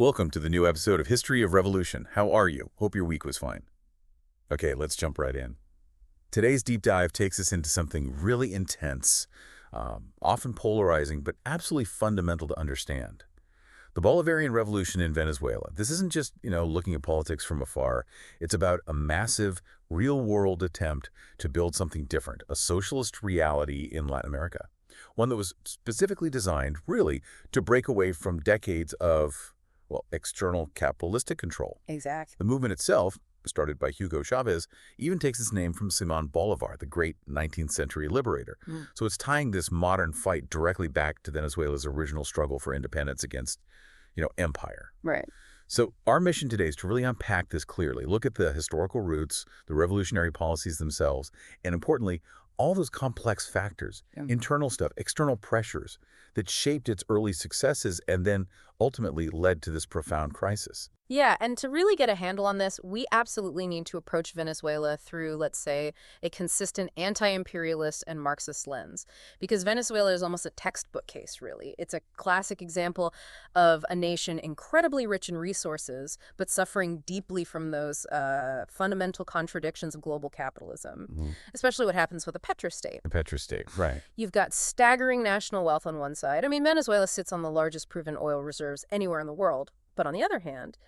Welcome to the new episode of History of Revolution. How are you? Hope your week was fine. Okay, let's jump right in. Today's deep dive takes us into something really intense, often polarizing, but absolutely fundamental to understand. The Bolivarian Revolution in Venezuela. This isn't just, looking at politics from afar. It's about a massive, real-world attempt to build something different, a socialist reality in Latin America. One that was specifically designed, really, to break away from decades of external capitalistic control. Exactly. The movement itself, started by Hugo Chavez, even takes its name from Simón Bolívar, the great 19th century liberator. So it's tying this modern fight directly back to Venezuela's original struggle for independence against, empire. Right. So our mission today is to really unpack this clearly, look at the historical roots, the revolutionary policies themselves, and importantly, all those complex factors, internal stuff, external pressures that shaped its early successes and then ultimately led to this profound crisis. Yeah, and to really get a handle on this, we absolutely need to approach Venezuela through, let's say, a consistent anti-imperialist and Marxist lens. Because Venezuela is almost a textbook case, really. It's a classic example of a nation incredibly rich in resources, but suffering deeply from those fundamental contradictions of global capitalism, especially what happens with the Petro State. The Petro State, right. You've got staggering national wealth on one side. I mean, Venezuela sits on the largest proven oil reserves anywhere in the world. But on the other hand,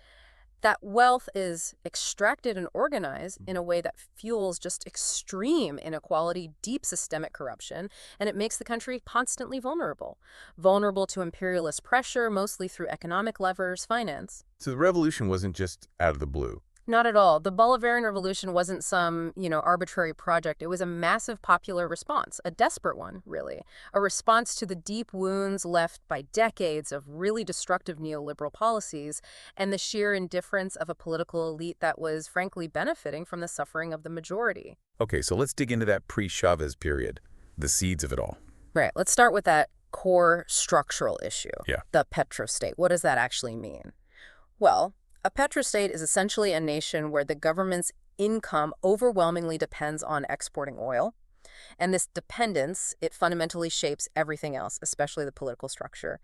that wealth is extracted and organized in a way that fuels just extreme inequality, deep systemic corruption, and it makes the country constantly vulnerable. Vulnerable to imperialist pressure, mostly through economic levers, finance. So the revolution wasn't just out of the blue. Not at all. The Bolivarian Revolution wasn't some, arbitrary project. It was a massive popular response, a desperate one, really. A response to the deep wounds left by decades of really destructive neoliberal policies and the sheer indifference of a political elite that was, frankly, benefiting from the suffering of the majority. Okay, so let's dig into that pre-Chavez period, the seeds of it all. Right. Let's start with that core structural issue. Yeah. The Petro State. What does that actually mean? Well, a petrostate is essentially a nation where the government's income overwhelmingly depends on exporting oil. And this dependence, it fundamentally shapes everything else, especially the political structure.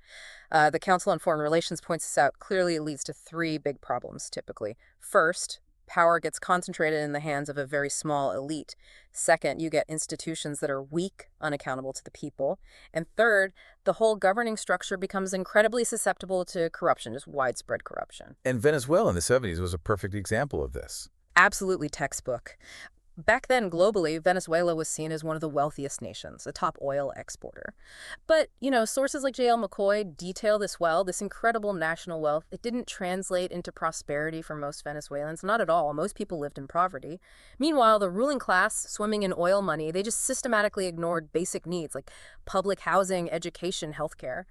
The Council on Foreign Relations points this out. Clearly, it leads to three big problems, typically. First, power gets concentrated in the hands of a very small elite. Second, you get institutions that are weak, unaccountable to the people. And third, the whole governing structure becomes incredibly susceptible to corruption, just widespread corruption. And Venezuela in the 70s was a perfect example of this. Absolutely textbook. Back then, globally, Venezuela was seen as one of the wealthiest nations, a top oil exporter. But, sources like J.L. McCoy detail this well, this incredible national wealth. It didn't translate into prosperity for most Venezuelans, not at all. Most people lived in poverty. Meanwhile, the ruling class, swimming in oil money, they just systematically ignored basic needs like public housing, education, healthcare.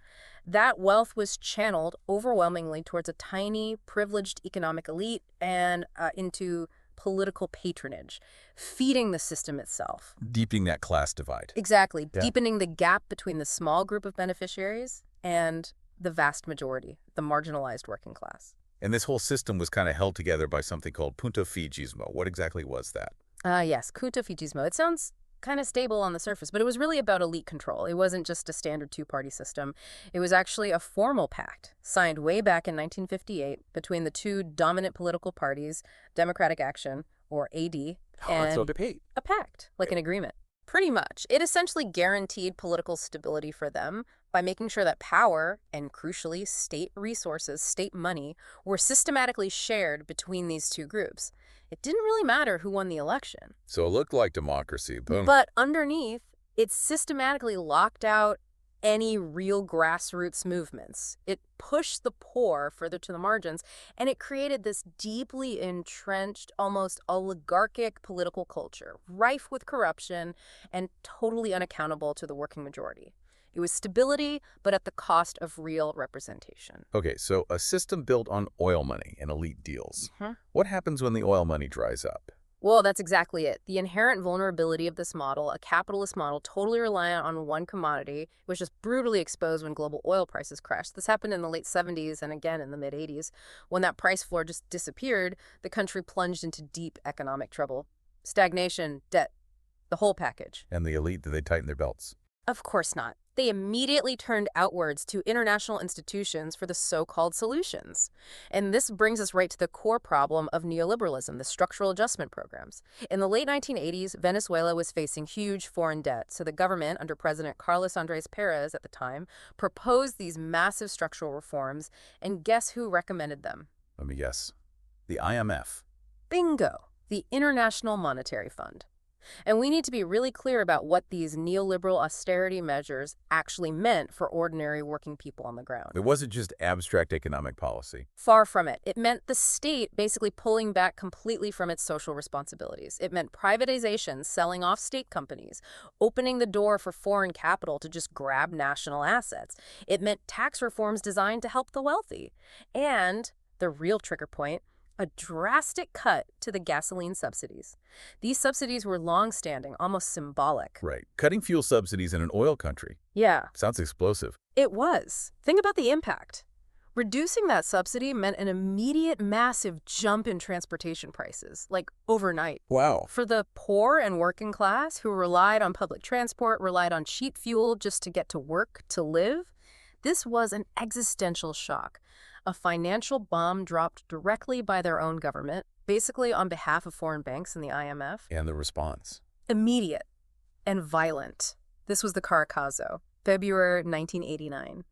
That wealth was channeled overwhelmingly towards a tiny, privileged economic elite and into political patronage, feeding the system itself. Deepening that class divide. Exactly. Yeah. Deepening the gap between the small group of beneficiaries and the vast majority, the marginalized working class. And this whole system was kind of held together by something called punto figismo. What exactly was that? Yes, punto figismo. It sounds kind of stable on the surface, but it was really about elite control. It wasn't just a standard two-party system. It was actually a formal pact signed way back in 1958 between the two dominant political parties, Democratic Action, or AD, and a pact, like an agreement. Pretty much. It essentially guaranteed political stability for them by making sure that power and, crucially, state resources, state money, were systematically shared between these two groups. It didn't really matter who won the election. So it looked like democracy. Boom. But underneath, it systematically locked out any real grassroots movements. It pushed the poor further to the margins, and it created this deeply entrenched, almost oligarchic political culture, rife with corruption and totally unaccountable to the working majority. It was stability, but at the cost of real representation. Okay, so a system built on oil money and elite deals. What happens when the oil money dries up? Well, that's exactly it. The inherent vulnerability of this model, a capitalist model totally reliant on one commodity, was just brutally exposed when global oil prices crashed. This happened in the late 70s and again in the mid-80s. When that price floor just disappeared, the country plunged into deep economic trouble. Stagnation, debt, the whole package. And the elite, did they tighten their belts? Of course not. they immediately turned outwards to international institutions for the so-called solutions. And this brings us right to the core problem of neoliberalism, the structural adjustment programs. In the late 1980s, Venezuela was facing huge foreign debt, so the government, under President Carlos Andrés Pérez at the time, proposed these massive structural reforms, and guess who recommended them? Let me guess. The IMF. Bingo! The International Monetary Fund. And we need to be really clear about what these neoliberal austerity measures actually meant for ordinary working people on the ground. It wasn't just abstract economic policy. Far from it. It meant the state basically pulling back completely from its social responsibilities. It meant privatization, selling off state companies, opening the door for foreign capital to just grab national assets. It meant tax reforms designed to help the wealthy. And the real trigger point, a drastic cut to the gasoline subsidies. These subsidies were long-standing, almost symbolic. Right. Cutting fuel subsidies in an oil country. Yeah. Sounds explosive. It was. Think about the impact. Reducing that subsidy meant an immediate massive jump in transportation prices, like overnight. Wow. For the poor and working class who relied on public transport, relied on cheap fuel just to get to work, to live, this was an existential shock. A financial bomb dropped directly by their own government, basically on behalf of foreign banks and the IMF. And the response? Immediate and violent. This was the Caracazo, February 1989.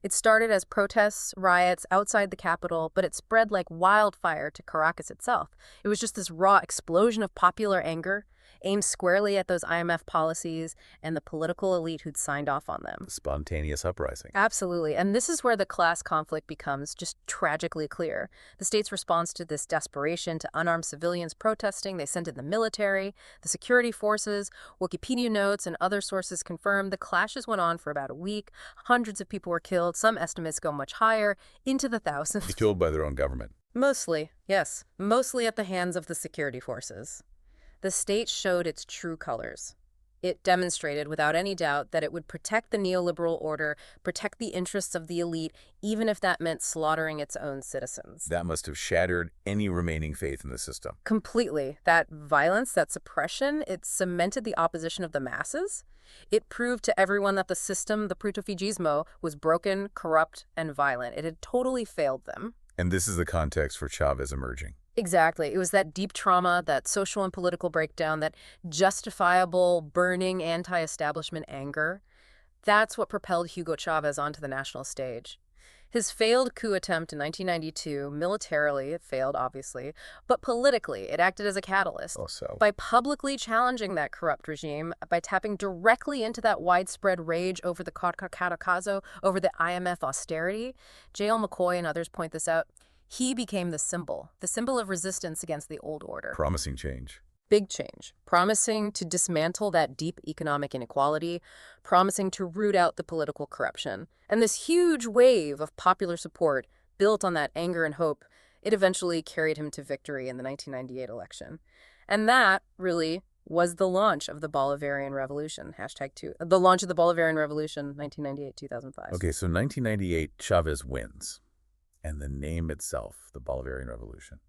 It started as protests, riots outside the capital, but it spread like wildfire to Caracas itself. It was just this raw explosion of popular anger, aimed squarely at those IMF policies and the political elite who'd signed off on them. Spontaneous uprising. Absolutely. And this is where the class conflict becomes just tragically clear. The state's response to this desperation to unarmed civilians protesting, they sent in the military, the security forces. Wikipedia notes and other sources confirm the clashes went on for about a week. Hundreds of people were killed. Some estimates go much higher, into the thousands. Killed by their own government. Mostly, yes. Mostly at the hands of the security forces. The state showed its true colors. It demonstrated without any doubt that it would protect the neoliberal order, protect the interests of the elite, even if that meant slaughtering its own citizens. That must have shattered any remaining faith in the system. Completely. That violence, that suppression, it cemented the opposition of the masses. It proved to everyone that the system, the protofijismo, was broken, corrupt, and violent. It had totally failed them. And this is the context for Chavez emerging. Exactly. It was that deep trauma, that social and political breakdown, that justifiable, burning anti-establishment anger. That's what propelled Hugo Chavez onto the national stage. His failed coup attempt in 1992, militarily, it failed, obviously, but politically, it acted as a catalyst. By publicly challenging that corrupt regime, by tapping directly into that widespread rage over the Caracazo, over the IMF austerity, J.L. McCoy and others point this out, he became the symbol of resistance against the old order. Promising change. Big change. Promising to dismantle that deep economic inequality, promising to root out the political corruption. And this huge wave of popular support built on that anger and hope, it eventually carried him to victory in the 1998 election. And that, really, was the launch of the Bolivarian Revolution, #2. The launch of the Bolivarian Revolution, 1998-2005. Okay, so 1998, Chavez wins. And the name itself, the Bolivarian Revolution.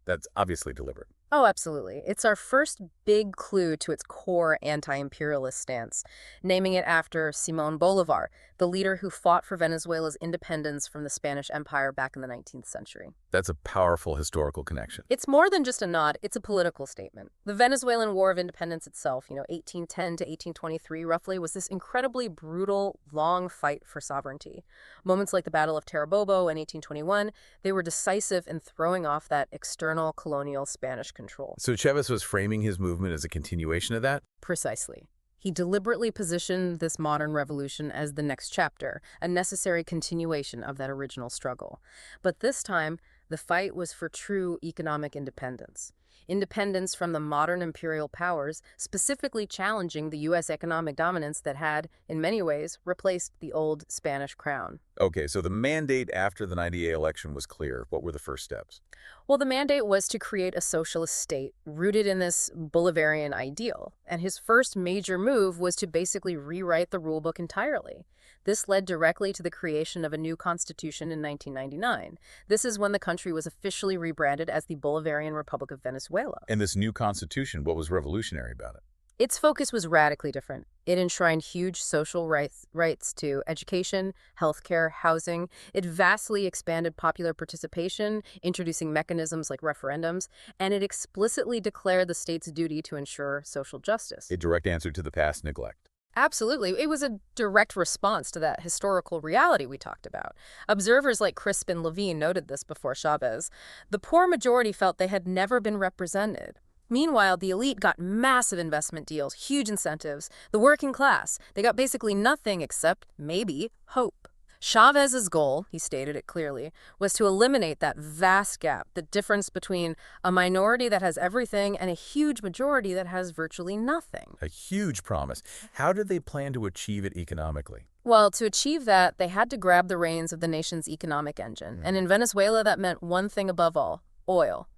That's obviously deliberate. Oh, absolutely. It's our first big clue to its core anti-imperialist stance, naming it after Simón Bolívar, the leader who fought for Venezuela's independence from the Spanish Empire back in the 19th century. That's a powerful historical connection. It's more than just a nod, it's a political statement. The Venezuelan War of Independence itself, 1810 to 1823 roughly, was this incredibly brutal, long fight for sovereignty. Moments like the Battle of Carabobo in 1821, they were decisive in throwing off that external colonial Spanish control. So Chavez was framing his movement as a continuation of that? Precisely. He deliberately positioned this modern revolution as the next chapter, a necessary continuation of that original struggle. But this time, the fight was for true economic independence. Independence from the modern imperial powers, specifically challenging the U.S. economic dominance that had, in many ways, replaced the old Spanish crown. Okay, so the mandate after the 98 election was clear. What were the first steps? Well, the mandate was to create a socialist state rooted in this Bolivarian ideal. And his first major move was to basically rewrite the rulebook entirely. This led directly to the creation of a new constitution in 1999. This is when the country was officially rebranded as the Bolivarian Republic of Venezuela. And this new constitution, what was revolutionary about it? Its focus was radically different. It enshrined huge social rights to education, healthcare, housing. It vastly expanded popular participation, introducing mechanisms like referendums, and it explicitly declared the state's duty to ensure social justice. A direct answer to the past neglect. Absolutely. It was a direct response to that historical reality we talked about. Observers like Crispin Levine noted this before Chavez. The poor majority felt they had never been represented. Meanwhile, the elite got massive investment deals, huge incentives. The working class, they got basically nothing except, maybe, hope. Chavez's goal, he stated it clearly, was to eliminate that vast gap, the difference between a minority that has everything and a huge majority that has virtually nothing. A huge promise. How did they plan to achieve it economically? Well, to achieve that, they had to grab the reins of the nation's economic engine. And in Venezuela, that meant one thing above all: oil.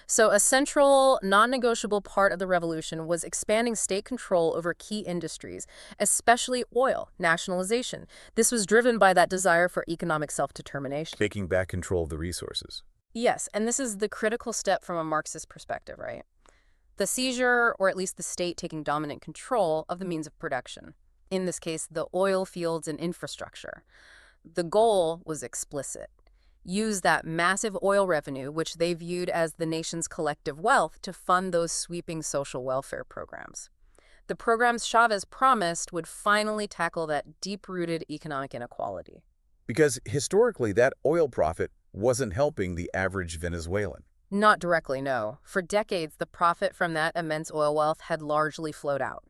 So a central, non-negotiable part of the revolution was expanding state control over key industries, especially oil nationalization. This was driven by that desire for economic self-determination. Taking back control of the resources. Yes, and this is the critical step from a Marxist perspective, right? The seizure, or at least the state taking dominant control of the means of production. In this case, the oil fields and infrastructure. The goal was explicit: use that massive oil revenue, which they viewed as the nation's collective wealth, to fund those sweeping social welfare programs. The programs Chavez promised would finally tackle that deep-rooted economic inequality. Because historically, that oil profit wasn't helping the average Venezuelan. Not directly, no. For decades, the profit from that immense oil wealth had largely flowed out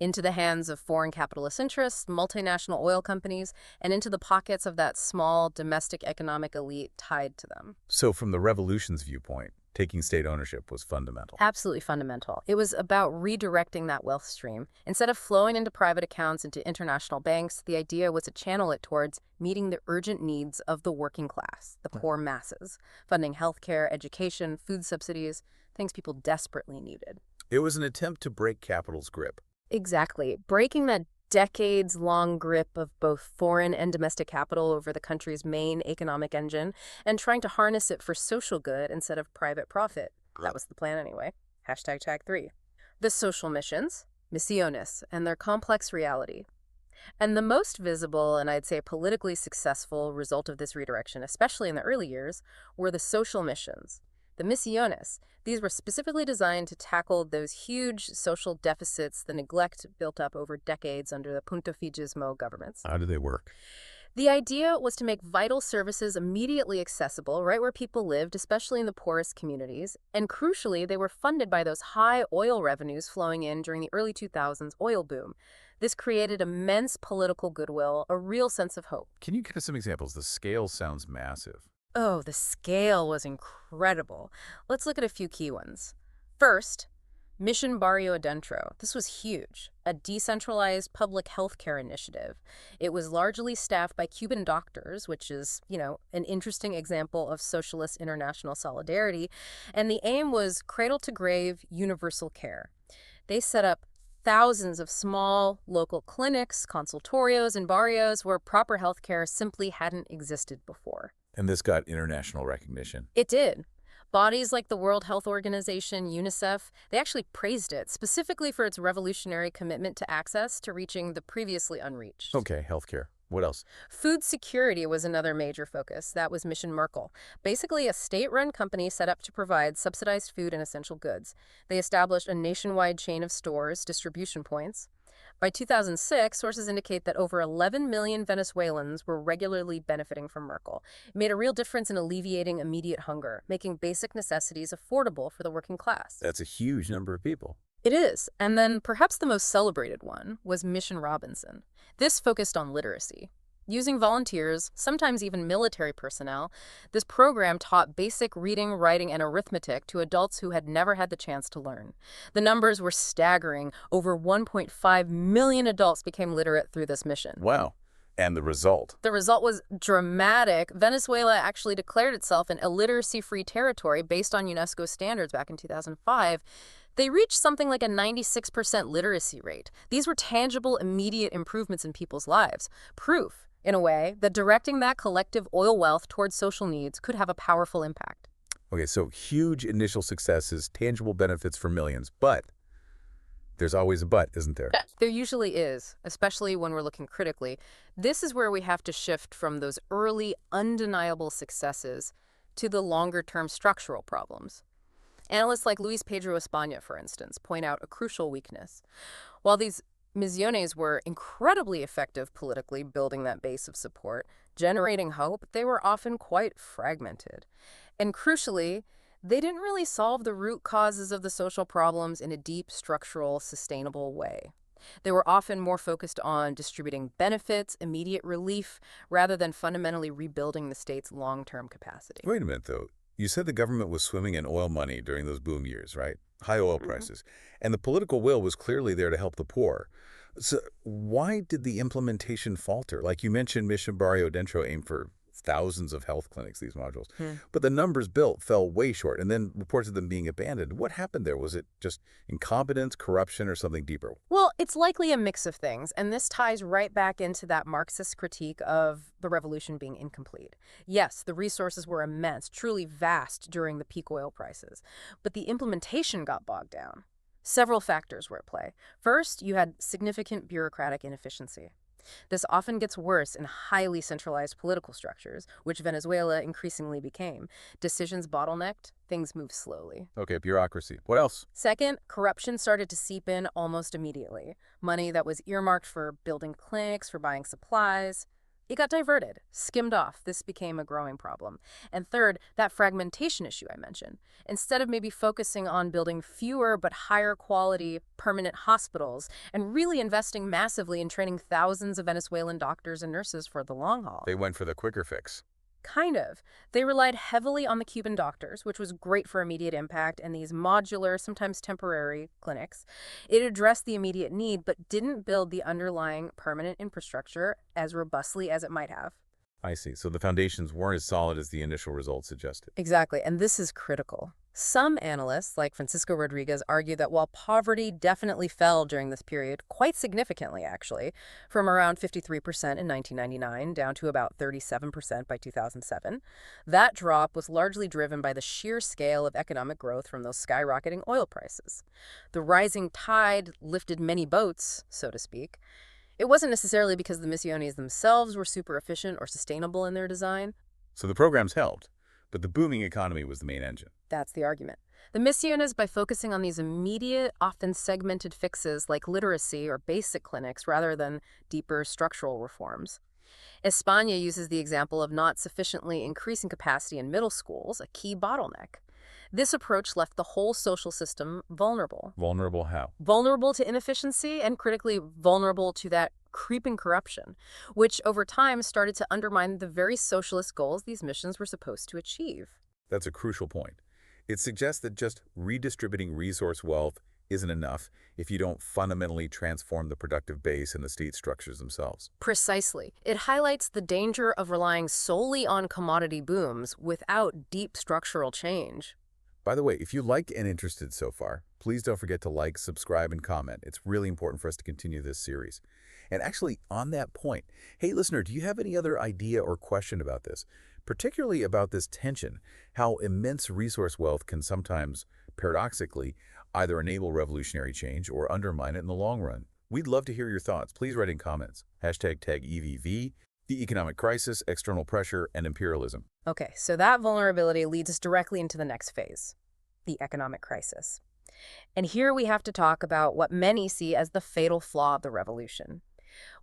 into the hands of foreign capitalist interests, multinational oil companies, and into the pockets of that small domestic economic elite tied to them. So from the revolution's viewpoint, taking state ownership was fundamental. Absolutely fundamental. It was about redirecting that wealth stream. Instead of flowing into private accounts, into international banks, the idea was to channel it towards meeting the urgent needs of the working class, the poor masses, funding healthcare, education, food subsidies, things people desperately needed. It was an attempt to break capital's grip. Exactly. Breaking that decades-long grip of both foreign and domestic capital over the country's main economic engine and trying to harness it for social good instead of private profit. That was the plan anyway. #Tag3. The social missions, misiones, and their complex reality. And the most visible and I'd say politically successful result of this redirection, especially in the early years, were the social missions. The misiones, these were specifically designed to tackle those huge social deficits, the neglect built up over decades under the Puntofijismo governments. How do they work? The idea was to make vital services immediately accessible right where people lived, especially in the poorest communities. And crucially, they were funded by those high oil revenues flowing in during the early 2000s oil boom. This created immense political goodwill, a real sense of hope. Can you give us some examples? The scale sounds massive. Oh, the scale was incredible. Let's look at a few key ones. First, Mission Barrio Adentro. This was huge, a decentralized public health care initiative. It was largely staffed by Cuban doctors, which is, an interesting example of socialist international solidarity, and the aim was cradle-to-grave universal care. They set up thousands of small local clinics, consultorios, and barrios where proper health care simply hadn't existed before. And this got international recognition. It did. Bodies like the World Health Organization, UNICEF, they actually praised it, specifically for its revolutionary commitment to access to reaching the previously unreached. Okay, healthcare. What else? Food security was another major focus. That was Mission Mercal, basically a state-run company set up to provide subsidized food and essential goods. They established a nationwide chain of stores, distribution points. By 2006, sources indicate that over 11 million Venezuelans were regularly benefiting from Mercal. It made a real difference in alleviating immediate hunger, making basic necessities affordable for the working class. That's a huge number of people. It is. And then perhaps the most celebrated one was Mission Robinson. This focused on literacy. Using volunteers, sometimes even military personnel, this program taught basic reading, writing, and arithmetic to adults who had never had the chance to learn. The numbers were staggering. Over 1.5 million adults became literate through this mission. Wow. And the result? The result was dramatic. Venezuela actually declared itself an illiteracy-free territory based on UNESCO standards back in 2005. They reached something like a 96% literacy rate. These were tangible, immediate improvements in people's lives. Proof, in a way, that directing that collective oil wealth towards social needs could have a powerful impact. Okay, so huge initial successes, tangible benefits for millions, but There's always a but, isn't there? There usually is, especially when we're looking critically. This is where we have to shift from those early, undeniable successes to the longer-term structural problems. Analysts like Luis Pedro España, for instance, point out a crucial weakness. While these misiones were incredibly effective politically, building that base of support, generating hope, they were often quite fragmented. And crucially, they didn't really solve the root causes of the social problems in a deep, structural, sustainable way. They were often more focused on distributing benefits, immediate relief, rather than fundamentally rebuilding the state's long-term capacity. Wait a minute, though. You said the government was swimming in oil money during those boom years, right? High oil prices. And the political will was clearly there to help the poor. So why did the implementation falter? Like you mentioned, Mission Barrio Adentro aimed for thousands of health clinics, these modules. But the numbers built fell way short, and then reports of them being abandoned. What happened there? Was it just incompetence, corruption, or something deeper? Well, it's likely a mix of things, and this ties right back into that Marxist critique of the revolution being incomplete. Yes, the resources were immense, truly vast during the peak oil prices, but the implementation got bogged down. Several factors were at play. First, you had significant bureaucratic inefficiency. This often gets worse in highly centralized political structures, which Venezuela increasingly became. Decisions bottlenecked, things move slowly. Okay, bureaucracy. What else? Second, corruption started to seep in almost immediately. Money that was earmarked for building clinics, for buying supplies, it got diverted, skimmed off. This became a growing problem. And third, that fragmentation issue I mentioned. Instead of maybe focusing on building fewer but higher quality permanent hospitals and really investing massively in training thousands of Venezuelan doctors and nurses for the long haul. They went for the quicker fix. Kind of. They relied heavily on the Cuban doctors, which was great for immediate impact, and these modular, sometimes temporary clinics. It addressed the immediate need, but didn't build the underlying permanent infrastructure as robustly as it might have. I see. So the foundations weren't as solid as the initial results suggested. Exactly, and this is critical. Some analysts, like Francisco Rodriguez, argue that while poverty definitely fell during this period, quite significantly actually, from around 53% in 1999 down to about 37% by 2007, that drop was largely driven by the sheer scale of economic growth from those skyrocketing oil prices. The rising tide lifted many boats, so to speak. It wasn't necessarily because the misiones themselves were super efficient or sustainable in their design. So the programs helped, but the booming economy was the main engine. That's the argument. The misiones, by focusing on these immediate, often segmented fixes like literacy or basic clinics rather than deeper structural reforms. España uses the example of not sufficiently increasing capacity in middle schools, a key bottleneck. This approach left the whole social system vulnerable. Vulnerable how? Vulnerable to inefficiency and critically vulnerable to that creeping corruption, which over time started to undermine the very socialist goals these missions were supposed to achieve. That's a crucial point. It suggests that just redistributing resource wealth isn't enough if you don't fundamentally transform the productive base and the state structures themselves. Precisely. It highlights the danger of relying solely on commodity booms without deep structural change. By the way, if you liked and interested so far, please don't forget to like, subscribe, and comment. It's really important for us to continue this series. And actually, on that point, hey, listener, do you have any other idea or question about this? Particularly about this tension, how immense resource wealth can sometimes, paradoxically, either enable revolutionary change or undermine it in the long run. We'd love to hear your thoughts. Please write in comments. Hashtag tag EVV, the economic crisis, external pressure, and imperialism. Okay, so that vulnerability leads us directly into the next phase, the economic crisis. And here we have to talk about what many see as the fatal flaw of the revolution,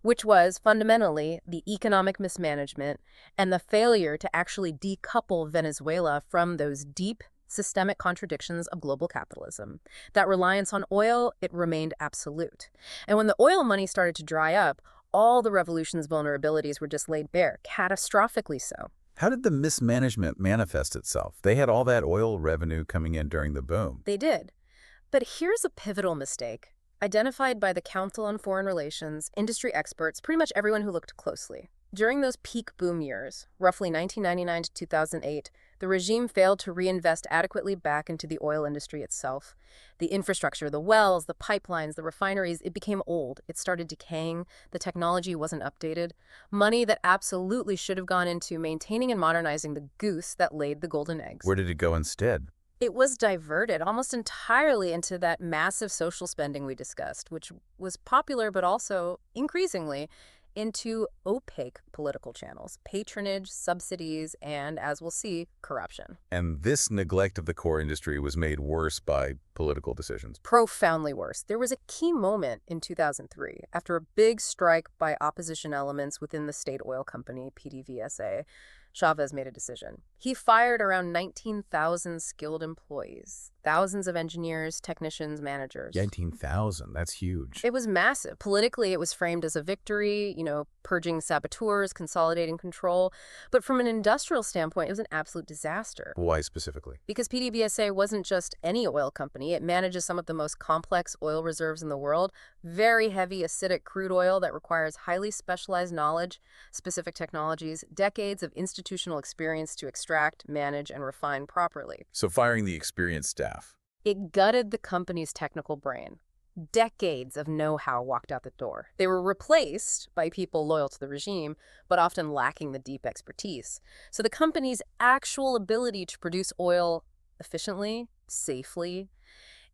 which was fundamentally the economic mismanagement and the failure to actually decouple Venezuela from those deep systemic contradictions of global capitalism. That reliance on oil, it remained absolute. And when the oil money started to dry up, all the revolution's vulnerabilities were just laid bare, catastrophically so. How did the mismanagement manifest itself? They had all that oil revenue coming in during the boom. They did. But here's a pivotal mistake, identified by the Council on Foreign Relations, industry experts, pretty much everyone who looked closely. During those peak boom years, roughly 1999 to 2008, the regime failed to reinvest adequately back into the oil industry itself. The infrastructure, the wells, the pipelines, the refineries, it became old. It started decaying. The technology wasn't updated. Money that absolutely should have gone into maintaining and modernizing the goose that laid the golden eggs. Where did it go instead? It was diverted almost entirely into that massive social spending we discussed, which was popular but also increasingly into opaque political channels, patronage, subsidies, and, as we'll see, corruption. And this neglect of the core industry was made worse by political decisions. Profoundly worse. There was a key moment in 2003 after a big strike by opposition elements within the state oil company, PDVSA. Chavez made a decision. He fired around 19,000 skilled employees, thousands of engineers, technicians, managers. 19,000, that's huge. It was massive. Politically, it was framed as a victory, purging saboteurs, consolidating control. But from an industrial standpoint, it was an absolute disaster. Why specifically? Because PDVSA wasn't just any oil company. It manages some of the most complex oil reserves in the world, very heavy acidic crude oil that requires highly specialized knowledge, specific technologies, decades of institutional experience to extract, manage, and refine properly. So firing the experienced staff. It gutted the company's technical brain. Decades of know-how walked out the door. They were replaced by people loyal to the regime, but often lacking the deep expertise. So the company's actual ability to produce oil efficiently, safely,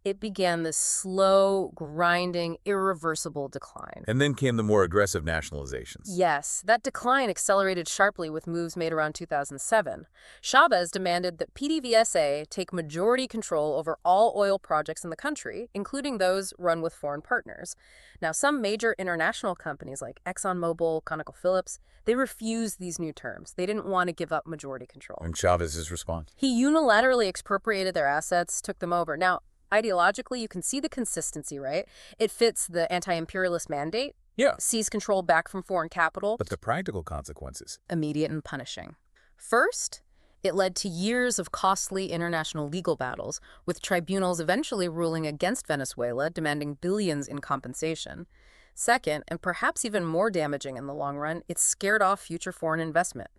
it began this slow, grinding, irreversible decline. And then came the more aggressive nationalizations. Yes, that decline accelerated sharply with moves made around 2007. Chavez demanded that PDVSA take majority control over all oil projects in the country, including those run with foreign partners. Now, some major international companies like ExxonMobil, ConocoPhillips, they refused these new terms. They didn't want to give up majority control. And Chavez's response? He unilaterally expropriated their assets, took them over. Now, ideologically, you can see the consistency, right? It fits the anti-imperialist mandate. Yeah. Seize control back from foreign capital. But the practical consequences? Immediate and punishing. First, it led to years of costly international legal battles, with tribunals eventually ruling against Venezuela, demanding billions in compensation. Second, and perhaps even more damaging in the long run, it scared off future foreign investment.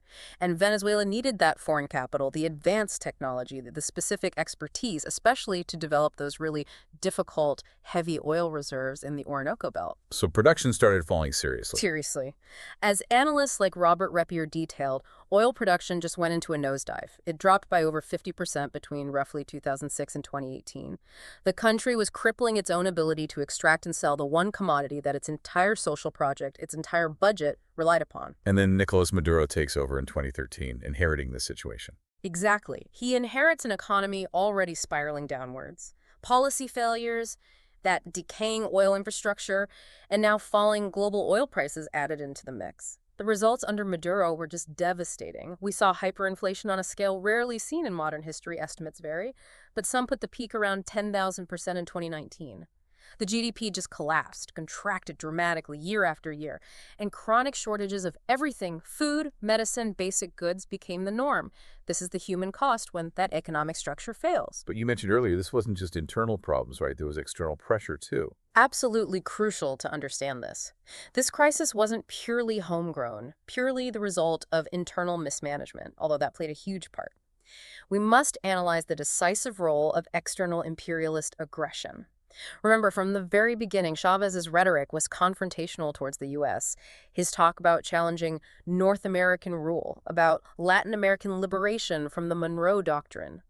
And Venezuela needed that foreign capital, the advanced technology, the specific expertise, especially to develop those really difficult, heavy oil reserves in the Orinoco Belt. So production started falling seriously. Seriously. As analysts like Robert Repier detailed, oil production just went into a nosedive. It dropped by over 50% between roughly 2006 and 2018. The country was crippling its own ability to extract and sell the one commodity that its entire social project, its entire budget, relied upon. And then Nicolás Maduro takes over in 2013, inheriting this situation. Exactly. He inherits an economy already spiraling downwards. Policy failures, that decaying oil infrastructure, and now falling global oil prices added into the mix. The results under Maduro were just devastating. We saw hyperinflation on a scale rarely seen in modern history, estimates vary, but some put the peak around 10,000% in 2019. The GDP just collapsed, contracted dramatically year after year, and chronic shortages of everything, food, medicine, basic goods, became the norm. This is the human cost when that economic structure fails. But you mentioned earlier, this wasn't just internal problems, right? There was external pressure, too. Absolutely crucial to understand this. This crisis wasn't purely homegrown, purely the result of internal mismanagement, although that played a huge part. We must analyze the decisive role of external imperialist aggression. Remember, from the very beginning, Chavez's rhetoric was confrontational towards the U.S. His talk about challenging North American rule, about Latin American liberation from the Monroe Doctrine.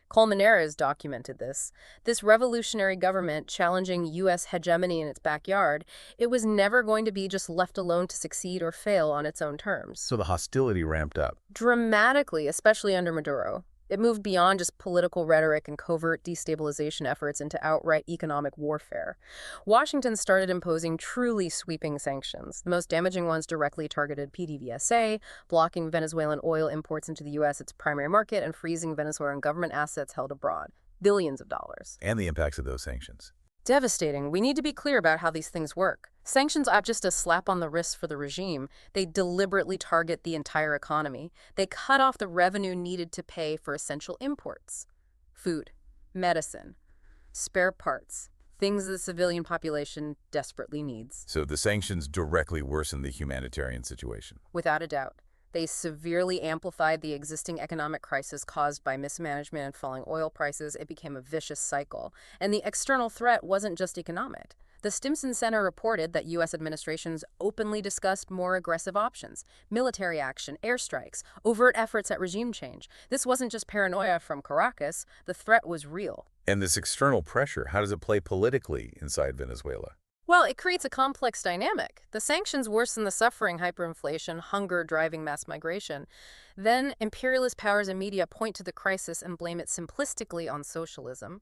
Colmenares documented this. This revolutionary government challenging U.S. hegemony in its backyard, it was never going to be just left alone to succeed or fail on its own terms. So the hostility ramped up. Dramatically, especially under Maduro. It moved beyond just political rhetoric and covert destabilization efforts into outright economic warfare. Washington started imposing truly sweeping sanctions. The most damaging ones directly targeted PDVSA, blocking Venezuelan oil imports into the U.S., its primary market, and freezing Venezuelan government assets held abroad. Billions of dollars. And the impacts of those sanctions. Devastating. We need to be clear about how these things work. Sanctions aren't just a slap on the wrist for the regime. They deliberately target the entire economy. They cut off the revenue needed to pay for essential imports. Food, medicine, spare parts, things the civilian population desperately needs. So the sanctions directly worsen the humanitarian situation. Without a doubt. They severely amplified the existing economic crisis caused by mismanagement and falling oil prices. It became a vicious cycle. And the external threat wasn't just economic. The Stimson Center reported that U.S. administrations openly discussed more aggressive options: military action, airstrikes, overt efforts at regime change. This wasn't just paranoia from Caracas. The threat was real. And this external pressure, how does it play politically inside Venezuela? Well, it creates a complex dynamic. The sanctions worsen the suffering: hyperinflation, hunger driving mass migration. Then imperialist powers and media point to the crisis and blame it simplistically on socialism.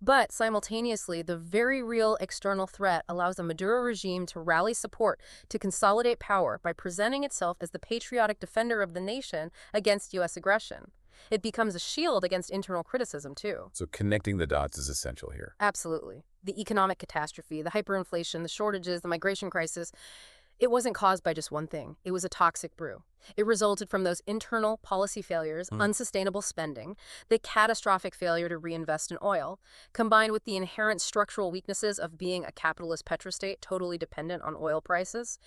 But simultaneously, the very real external threat allows the Maduro regime to rally support to consolidate power by presenting itself as the patriotic defender of the nation against U.S. aggression. It becomes a shield against internal criticism, too. So connecting the dots is essential here. Absolutely. The economic catastrophe, the hyperinflation, the shortages, the migration crisis, it wasn't caused by just one thing. It was a toxic brew. It resulted from those internal policy failures, unsustainable spending, the catastrophic failure to reinvest in oil, combined with the inherent structural weaknesses of being a capitalist petrostate totally dependent on oil prices.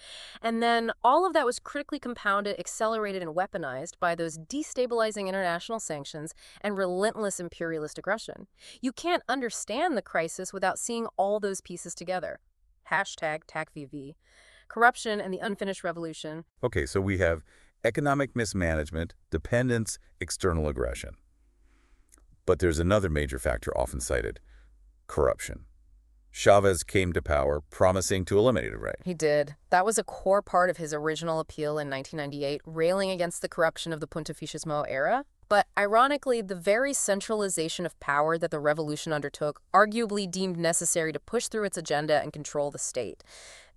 And then all of that was critically compounded, accelerated, and weaponized by those destabilizing international sanctions and relentless imperialist aggression. You can't understand the crisis without seeing all those pieces together. Hashtag TACVV. Corruption and the unfinished revolution. Okay, so we have economic mismanagement, dependence, external aggression. But there's another major factor often cited: corruption. Chavez came to power promising to eliminate it, right? He did. That was a core part of his original appeal in 1998, railing against the corruption of the Puntifiscismo era. But ironically, the very centralization of power that the revolution undertook arguably deemed necessary to push through its agenda and control the state.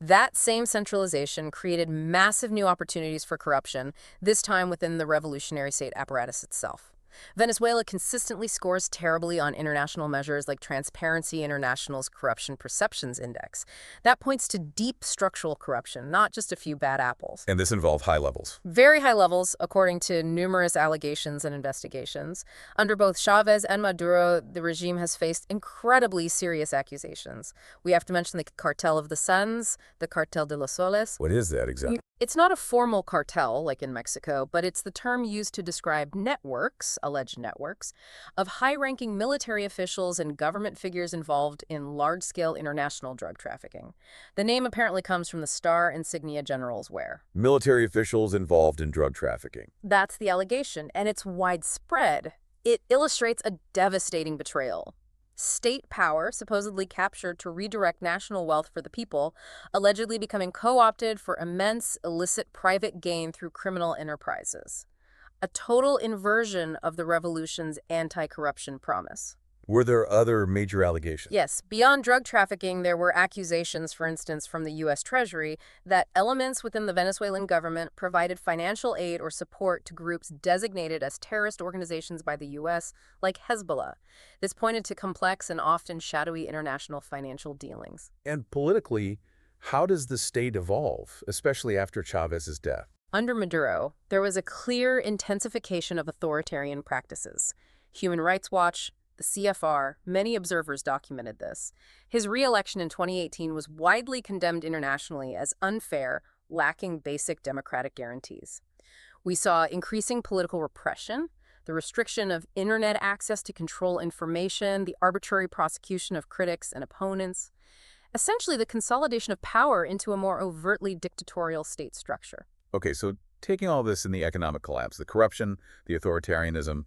That same centralization created massive new opportunities for corruption, this time within the revolutionary state apparatus itself. Venezuela consistently scores terribly on international measures like Transparency International's Corruption Perceptions Index. That points to deep structural corruption, not just a few bad apples. And this involved high levels. Very high levels, according to numerous allegations and investigations. Under both Chavez and Maduro, the regime has faced incredibly serious accusations. We have to mention the Cartel of the Suns, the Cartel de los Soles. What is that exactly? It's not a formal cartel like in Mexico, but it's the term used to describe networks, alleged networks, of high-ranking military officials and government figures involved in large-scale international drug trafficking. The name apparently comes from the star insignia generals wear. Military officials involved in drug trafficking. That's the allegation, and it's widespread. It illustrates a devastating betrayal. State power, supposedly captured to redirect national wealth for the people, allegedly becoming co-opted for immense, illicit private gain through criminal enterprises. A total inversion of the revolution's anti-corruption promise. Were there other major allegations? Yes, beyond drug trafficking, there were accusations, for instance, from the U.S. Treasury, that elements within the Venezuelan government provided financial aid or support to groups designated as terrorist organizations by the U.S., like Hezbollah. This pointed to complex and often shadowy international financial dealings. And politically, how does the state evolve, especially after Chavez's death? Under Maduro, there was a clear intensification of authoritarian practices. Human Rights Watch, the CFR, many observers documented this. His re-election in 2018 was widely condemned internationally as unfair, lacking basic democratic guarantees. We saw increasing political repression, the restriction of internet access to control information, the arbitrary prosecution of critics and opponents, essentially the consolidation of power into a more overtly dictatorial state structure. Okay, so taking all this in the economic collapse, the corruption, the authoritarianism,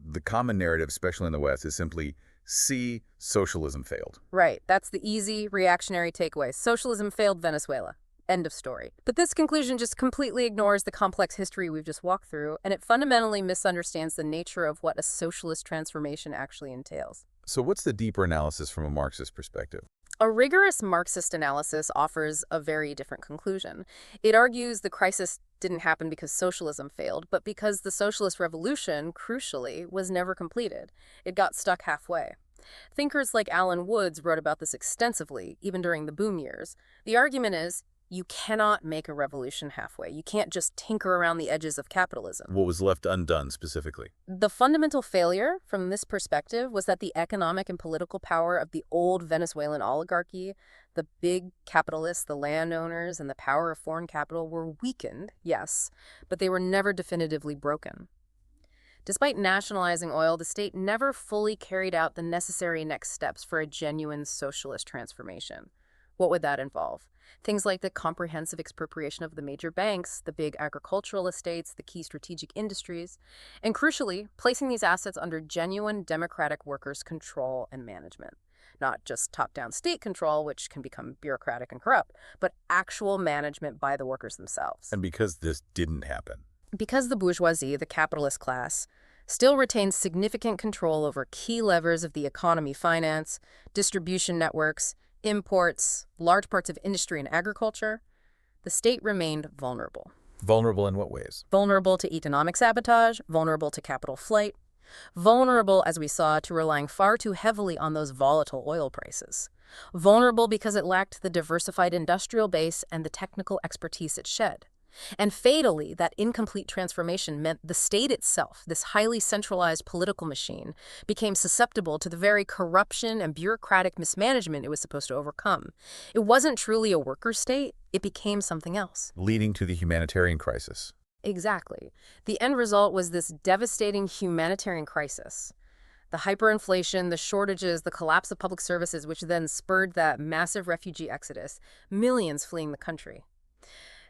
the common narrative, especially in the West, is simply, see, socialism failed. Right. That's the easy, reactionary takeaway. Socialism failed Venezuela. End of story. But this conclusion just completely ignores the complex history we've just walked through, and it fundamentally misunderstands the nature of what a socialist transformation actually entails. So what's the deeper analysis from a Marxist perspective? A rigorous Marxist analysis offers a very different conclusion. It argues the crisis didn't happen because socialism failed, but because the socialist revolution, crucially, was never completed. It got stuck halfway. Thinkers like Alan Woods wrote about this extensively, even during the boom years. The argument is, You cannot make a revolution halfway. You can't just tinker around the edges of capitalism. What was left undone specifically? The fundamental failure from this perspective was that the economic and political power of the old Venezuelan oligarchy, the big capitalists, the landowners, and the power of foreign capital were weakened, yes, but they were never definitively broken. Despite nationalizing oil, the state never fully carried out the necessary next steps for a genuine socialist transformation. What would that involve? Things like the comprehensive expropriation of the major banks, the big agricultural estates, the key strategic industries, and crucially, placing these assets under genuine democratic workers' control and management. Not just top-down state control, which can become bureaucratic and corrupt, but actual management by the workers themselves. And because this didn't happen, because the bourgeoisie, the capitalist class, still retains significant control over key levers of the economy, finance, distribution networks, imports, large parts of industry and agriculture, the state remained vulnerable. Vulnerable in what ways? Vulnerable to economic sabotage, vulnerable to capital flight, vulnerable, as we saw, to relying far too heavily on those volatile oil prices. Vulnerable because it lacked the diversified industrial base and the technical expertise it shed. And fatally, that incomplete transformation meant the state itself, this highly centralized political machine, became susceptible to the very corruption and bureaucratic mismanagement it was supposed to overcome. It wasn't truly a worker state, it became something else. Leading to the humanitarian crisis. Exactly. The end result was this devastating humanitarian crisis. The hyperinflation, the shortages, the collapse of public services, which then spurred that massive refugee exodus, millions fleeing the country.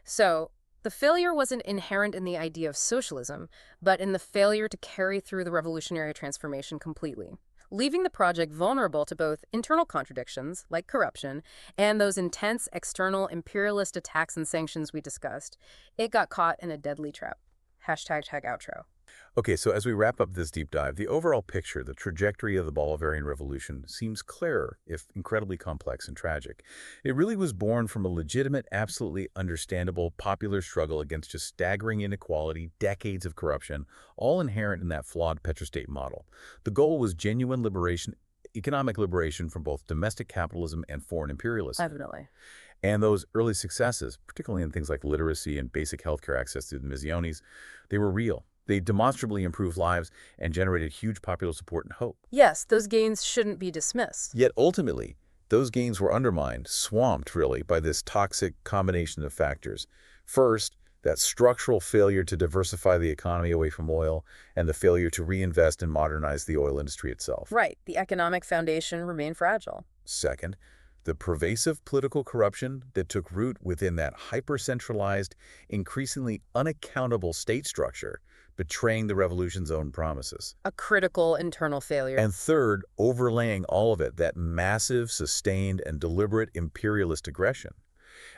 So, the failure wasn't inherent in the idea of socialism, but in the failure to carry through the revolutionary transformation completely, leaving the project vulnerable to both internal contradictions, like corruption, and those intense external imperialist attacks and sanctions we discussed. It got caught in a deadly trap. #outro. Okay, so as we wrap up this deep dive, the overall picture, the trajectory of the Bolivarian Revolution seems clearer, if incredibly complex and tragic. It really was born from a legitimate, absolutely understandable, popular struggle against just staggering inequality, decades of corruption, all inherent in that flawed petrostate model. The goal was genuine liberation, economic liberation from both domestic capitalism and foreign imperialism. Definitely. And those early successes, particularly in things like literacy and basic healthcare access to the Misiones, they were real. They demonstrably improved lives and generated huge popular support and hope. Yes, those gains shouldn't be dismissed. Yet ultimately, those gains were undermined, swamped really, by this toxic combination of factors. First, that structural failure to diversify the economy away from oil and the failure to reinvest and modernize the oil industry itself. Right, the economic foundation remained fragile. Second, the pervasive political corruption that took root within that hyper-centralized, increasingly unaccountable state structure, betraying the revolution's own promises. A critical internal failure. And third, overlaying all of it, that massive, sustained, and deliberate imperialist aggression,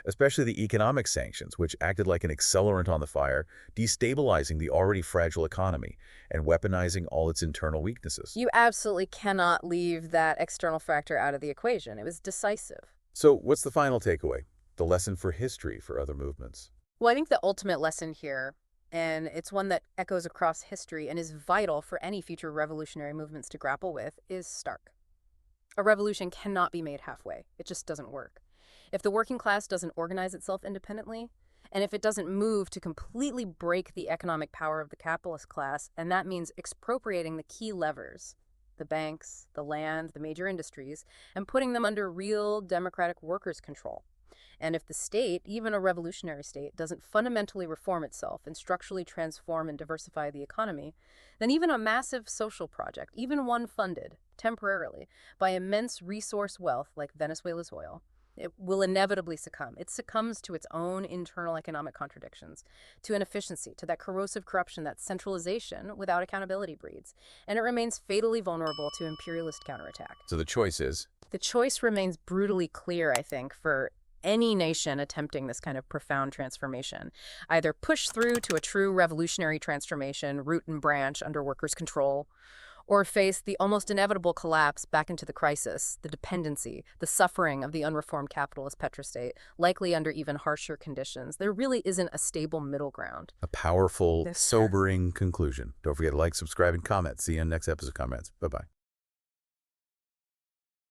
especially the economic sanctions, which acted like an accelerant on the fire, destabilizing the already fragile economy and weaponizing all its internal weaknesses. You absolutely cannot leave that external factor out of the equation. It was decisive. So what's the final takeaway? The lesson for history for other movements? Well, I think the ultimate lesson here, and it's one that echoes across history and is vital for any future revolutionary movements to grapple with, is stark. A revolution cannot be made halfway. It just doesn't work. If the working class doesn't organize itself independently, and if it doesn't move to completely break the economic power of the capitalist class, and that means expropriating the key levers, the banks, the land, the major industries, and putting them under real democratic workers' control. And if the state, even a revolutionary state, doesn't fundamentally reform itself and structurally transform and diversify the economy, then even a massive social project, even one funded, temporarily, by immense resource wealth like Venezuela's oil, it will inevitably succumb. It succumbs to its own internal economic contradictions, to inefficiency, to that corrosive corruption that centralization without accountability breeds, and it remains fatally vulnerable to imperialist counterattack. So the choice is? The choice remains brutally clear, I think, for any nation attempting this kind of profound transformation. Either push through to a true revolutionary transformation, root and branch under workers' control, or face the almost inevitable collapse back into the crisis, the dependency, the suffering of the unreformed capitalist petrostate, likely under even harsher conditions. There really isn't a stable middle ground. A powerful, sobering conclusion. Don't forget to like, subscribe, and comment. See you in the next episode of Comments. Bye-bye.